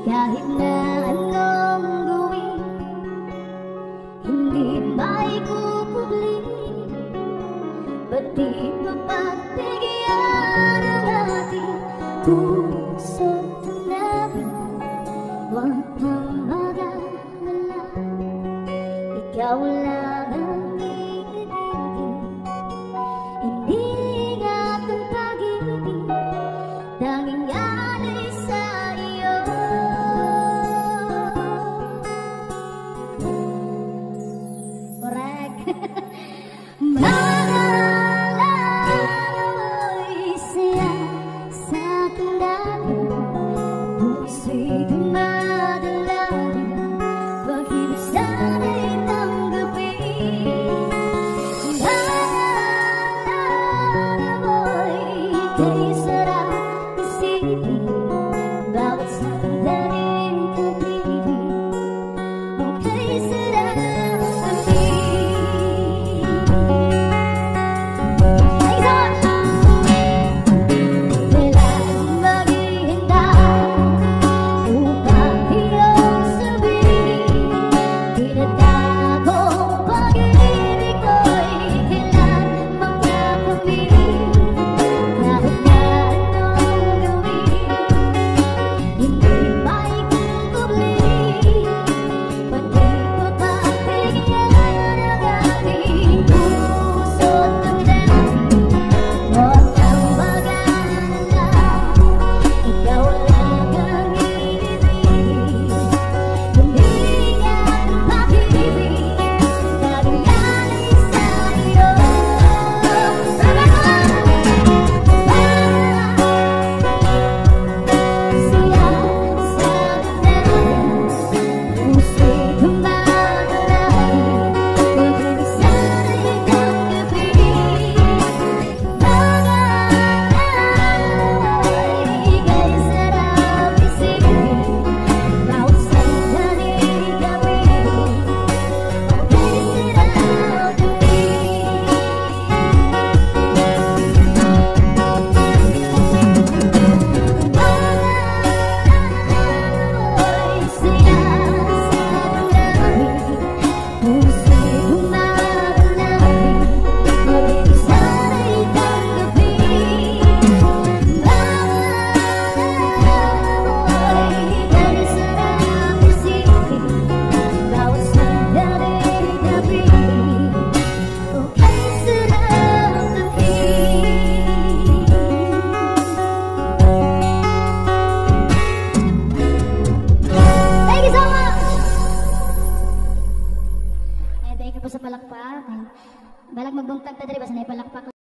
Kahit na anong gawin, hindi maikupubli. Ba't di mapagbigyan ang ating puso't namin? Huwag kang mag-alala, ikaw lang ang iibigin. Iniingat ang pag-ibig, tanging alay sa iyo. Correct. Mag-alala mo'y saya sa aking dami, puso'y dumadalangin, pag-ibig sana'y tanggapin. Mag-alala mo'y ika'y sarap isipin, bawat sandaling pag-ibig, ika'y sarap aminin. Sa palakpak, balag magbuntag ta diri basta nay palakpak.